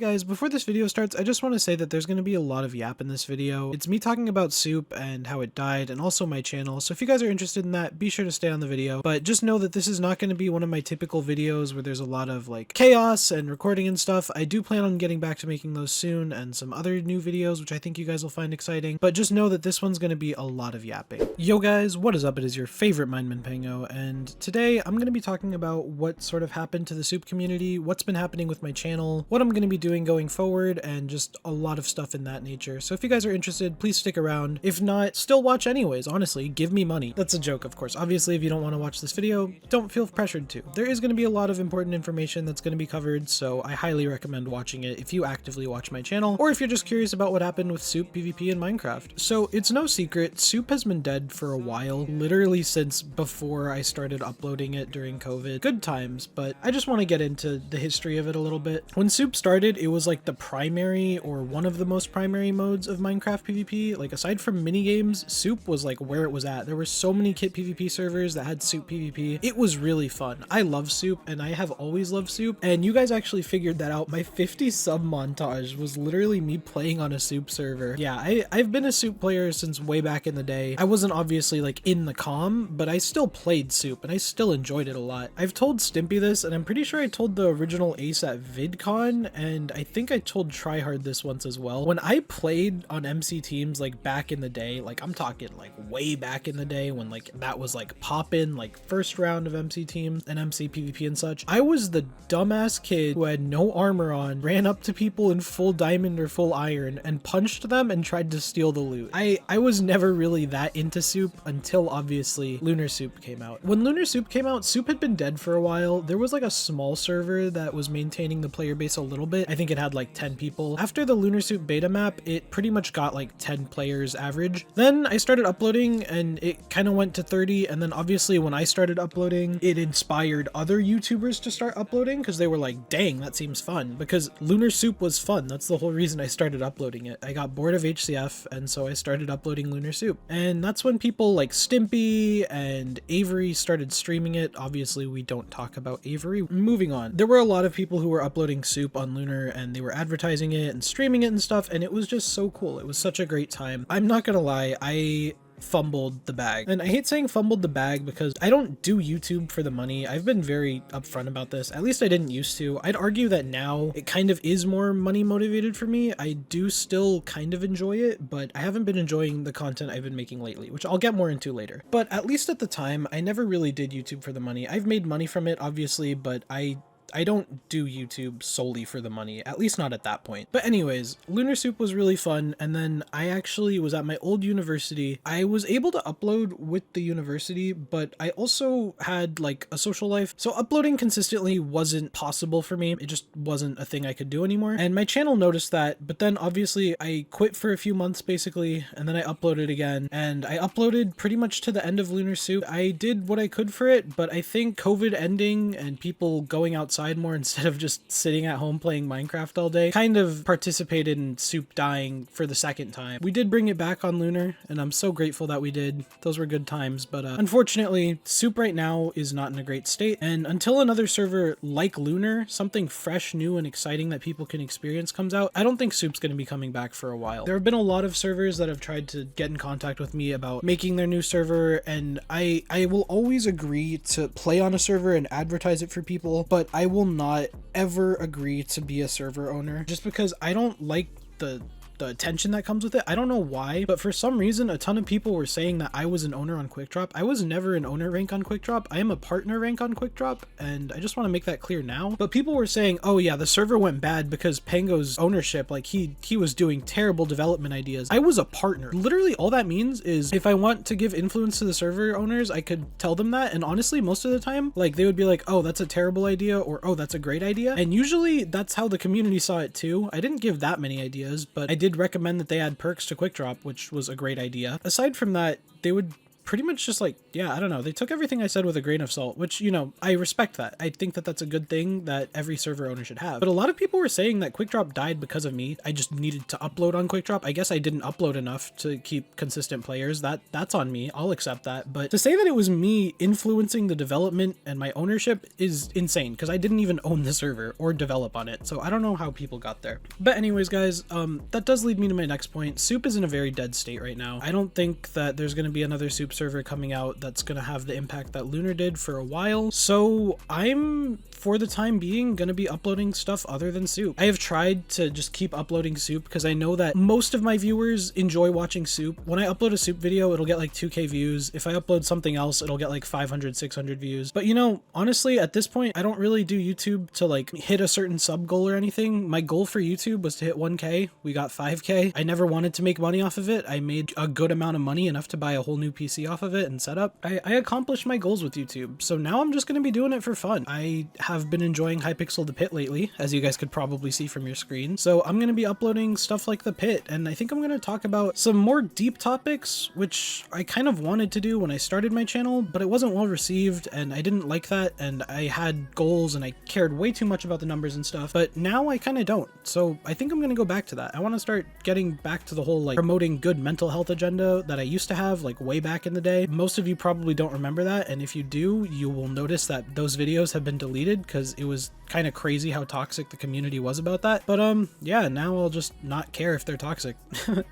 guys, before this video starts, I just want to say that there's going to be a lot of yap in this video. It's me talking about Soup and how it died, and also my channel, so if you guys are interested in that, be sure to stay on the video. But just know that this is not going to be one of my typical videos where there's a lot of like chaos and recording and stuff. I do plan on getting back to making those soon, and some other new videos which I think you guys will find exciting, but just know that this one's going to be a lot of yapping. Yo guys, what is up? It is your favorite Mindman Pengo, and today I'm going to be talking about what sort of happened to the Soup community, what's been happening with my channel, what I'm going to be doing going forward, and just a lot of stuff in that nature. So if you guys are interested, please stick around. If not, still watch anyways. Honestly, give me money. That's a joke, of course. Obviously, if you don't want to watch this video, don't feel pressured to. There is going to be a lot of important information that's going to be covered, so I highly recommend watching it if you actively watch my channel, or if you're just curious about what happened with SoupPvP in Minecraft. So it's no secret, Soup has been dead for a while, literally since before I started uploading it during COVID. Good times, but I just want to get into the history of it a little bit. When Soup started, it was like the primary, or one of the most primary modes of Minecraft PvP. Like aside from minigames, Soup was like where it was at. There were so many kit PvP servers that had Soup PvP. It was really fun. I love Soup, and I have always loved Soup, and you guys actually figured that out. My 50 sub montage was literally me playing on a Soup server. Yeah, I've been a Soup player since way back in the day. I wasn't obviously like in the comm, but I still played Soup, and I still enjoyed it a lot. I've told Stimpy this, and I'm pretty sure I told the original Ace at VidCon, and I think I told Tryhard this once as well. When I played on MC teams like back in the day, like I'm talking like way back in the day when like that was like poppin', like first round of MC teams and MC PvP and such, I was the dumbass kid who had no armor on, ran up to people in full diamond or full iron and punched them and tried to steal the loot. I was never really that into Soup until obviously Lunar Soup came out. When Lunar Soup came out, Soup had been dead for a while. There was like a small server that was maintaining the player base a little bit. I think it had like 10 people. After the Lunar Soup beta map, it pretty much got like 10 players average. Then I started uploading and it kind of went to 30, and then obviously when I started uploading, it inspired other YouTubers to start uploading because they were like, dang, that seems fun, because Lunar Soup was fun. That's the whole reason I started uploading it. I got bored of HCF, and so I started uploading Lunar Soup, and that's when people like Stimpy and Avery started streaming it. Obviously we don't talk about Avery. Moving on, there were a lot of people who were uploading Soup on Lunar, and they were advertising it and streaming it and stuff, and it was just so cool. It was such a great time. I'm not gonna lie, I fumbled the bag. And I hate saying fumbled the bag because I don't do YouTube for the money. I've been very upfront about this. At least I didn't used to. I'd argue that now it kind of is more money motivated for me. I do still kind of enjoy it, but I haven't been enjoying the content I've been making lately, which I'll get more into later. But at least at the time, I never really did YouTube for the money. I've made money from it, obviously, but I don't do YouTube solely for the money, at least not at that point. But anyways, Lunar Soup was really fun, and then I actually was at my old university. I was able to upload with the university, but I also had like a social life, so uploading consistently wasn't possible for me. It just wasn't a thing I could do anymore, and my channel noticed that. But then obviously I quit for a few months basically, and then I uploaded again, and I uploaded pretty much to the end of Lunar Soup. I did what I could for it, but I think COVID ending and people going outside more instead of just sitting at home playing Minecraft all day kind of participated in Soup dying for the second time. We did bring it back on Lunar, and I'm so grateful that we did. Those were good times, but unfortunately Soup right now is not in a great state, and until another server like Lunar, something fresh, new, and exciting that people can experience comes out, I don't think Soup's going to be coming back for a while. There have been a lot of servers that have tried to get in contact with me about making their new server, and I will always agree to play on a server and advertise it for people, but I will not ever agree to be a server owner just because I don't like the attention that comes with it. I don't know why, but for some reason a ton of people were saying that I was an owner on QuickDrop. I was never an owner rank on QuickDrop. I am a partner rank on QuickDrop, and I just want to make that clear now. But people were saying, oh yeah, the server went bad because Pengo's ownership, like he was doing terrible development ideas. I was a partner. Literally all that means is if I want to give influence to the server owners, I could tell them that, and honestly most of the time like they would be like, oh, that's a terrible idea, or oh, that's a great idea, and usually that's how the community saw it too. I didn't give that many ideas, but I did recommend that they add perks to QuickDrop, which was a great idea. Aside from that, they would pretty much just like, yeah, I don't know. They took everything I said with a grain of salt, which, you know, I respect that. I think that that's a good thing that every server owner should have. But a lot of people were saying that QuickDrop died because of me. I just needed to upload on QuickDrop. I guess I didn't upload enough to keep consistent players. That's on me. I'll accept that. But to say that it was me influencing the development and my ownership is insane, because I didn't even own the server or develop on it. So I don't know how people got there. But anyways, guys, that does lead me to my next point. Soup is in a very dead state right now. I don't think that there's going to be another Soup server coming out that's going to have the impact that Lunar did for a while. So I'm, for the time being, going to be uploading stuff other than Soup. I have tried to just keep uploading Soup because I know that most of my viewers enjoy watching Soup. When I upload a Soup video, it'll get like 2K views. If I upload something else, it'll get like 500, 600 views. But you know, honestly, at this point, I don't really do YouTube to like hit a certain sub goal or anything. My goal for YouTube was to hit 1K. We got 5K. I never wanted to make money off of it. I made a good amount of money, enough to buy a whole new PC off of it and setup. I accomplished my goals with YouTube. So now I'm just going to be doing it for fun. I have been enjoying Hypixel the Pit lately, as you guys could probably see from your screen. So I'm going to be uploading stuff like the Pit, and I think I'm going to talk about some more deep topics, which I kind of wanted to do when I started my channel, but it wasn't well received, and I didn't like that, and I had goals, and I cared way too much about the numbers and stuff, but now I kind of don't. So I think I'm going to go back to that. I want to start getting back to the whole like promoting good mental health agenda that I used to have like way back in the day. Most of you probably don't remember that, and if you do, you will notice that those videos have been deleted because it was kind of crazy how toxic the community was about that. But yeah, now I'll just not care if they're toxic.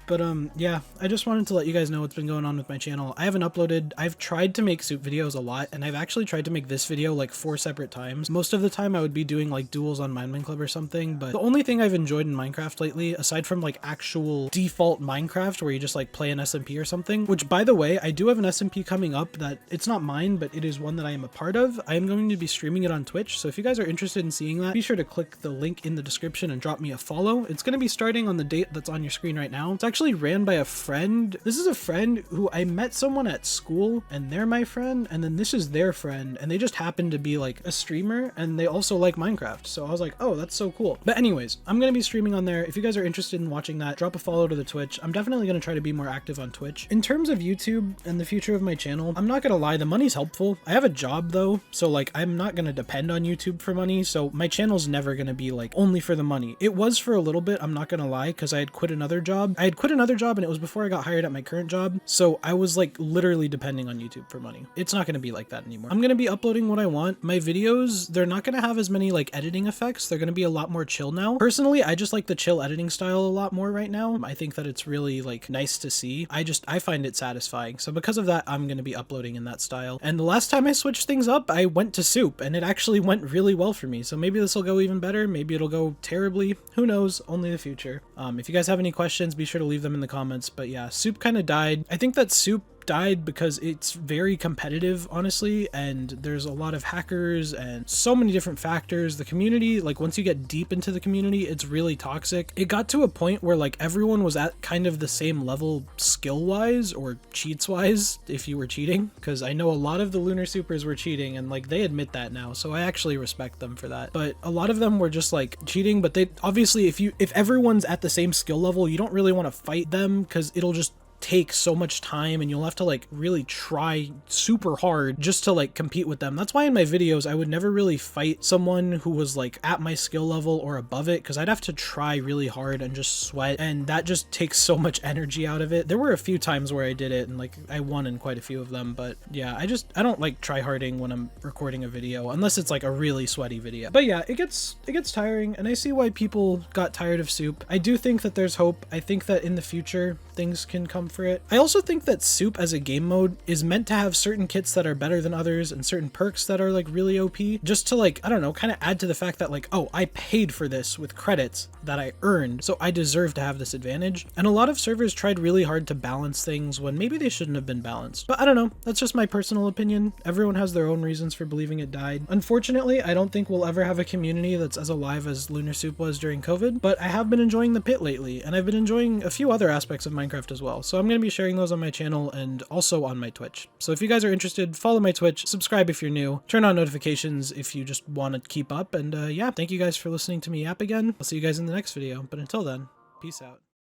But yeah, I just wanted to let you guys know what's been going on with my channel. I haven't uploaded. I've tried to make Soup videos a lot, and I've actually tried to make this video like 4 separate times. Most of the time I would be doing like duels on Mineman Club or something, but the only thing I've enjoyed in Minecraft lately, aside from like actual default Minecraft where you just like play an SMP or something, which by the way, I do have an SMP coming up that it's not mine, but it is one that I am a part of. I am going to be streaming it on Twitch, so if you guys are interested in seeing that, be sure to click the link in the description and drop me a follow. It's going to be starting on the date that's on your screen right now. It's actually ran by a friend. This is a friend who I met someone at school, and they're my friend, and then this is their friend, and they just happen to be like a streamer, and they also like Minecraft. So I was like, oh, that's so cool. But anyways, I'm going to be streaming on there. If you guys are interested in watching that, drop a follow to the Twitch. I'm definitely going to try to be more active on Twitch. In terms of YouTube and the future of my channel, I'm not going to lie, the money's helpful. I have a job though, so like I'm not going to depend on YouTube for money, so my channel's never going to be like only for the money. It was for a little bit, I'm not going to lie, because I had quit another job. I had quit another job, and it was before I got hired at my current job, so I was like literally depending on YouTube for money. It's not going to be like that anymore. I'm going to be uploading what I want. My videos, they're not going to have as many like editing effects. They're going to be a lot more chill now. Personally, I just like the chill editing style a lot more right now. I think that it's really like nice to see. I find it satisfying. So because of that, I'm going to be uploading in that style. And the last time I switched things up, I went to Soup, and it actually went really well for me. So maybe this will go even better. Maybe it'll go terribly. Who knows? Only the future. If you guys have any questions, be sure to leave them in the comments. But yeah, Soup kind of died. I think that Soup died because it's very competitive, honestly, and there's a lot of hackers and so many different factors. The community, like once you get deep into the community, it's really toxic. It got to a point where like everyone was at kind of the same level skill wise or cheats wise if you were cheating, because I know a lot of the Lunar Supers were cheating, and like they admit that now, so I actually respect them for that. But a lot of them were just like cheating, but they obviously, if everyone's at the same skill level, you don't really want to fight them because it'll just take so much time, and you'll have to like really try super hard just to like compete with them. That's why in my videos I would never really fight someone who was like at my skill level or above it, because I'd have to try really hard and just sweat, and that just takes so much energy out of it. There were a few times where I did it and like I won in quite a few of them, but yeah, I don't like try harding when I'm recording a video unless it's like a really sweaty video. But yeah, it gets tiring, and I see why people got tired of Soup. I do think that there's hope. I think that in the future things can come for it. I also think that Soup as a game mode is meant to have certain kits that are better than others and certain perks that are like really OP, just to like, I don't know, kind of add to the fact that like, oh, I paid for this with credits that I earned, so I deserve to have this advantage. And a lot of servers tried really hard to balance things when maybe they shouldn't have been balanced. But I don't know, that's just my personal opinion. Everyone has their own reasons for believing it died. Unfortunately, I don't think we'll ever have a community that's as alive as Lunar Soup was during COVID, but I have been enjoying the Pit lately, and I've been enjoying a few other aspects of Minecraft as well. So I'm going to be sharing those on my channel and also on my Twitch. So if you guys are interested, follow my Twitch, subscribe if you're new, turn on notifications if you just want to keep up, and yeah, thank you guys for listening to me yap again. I'll see you guys in the next video, but until then, peace out.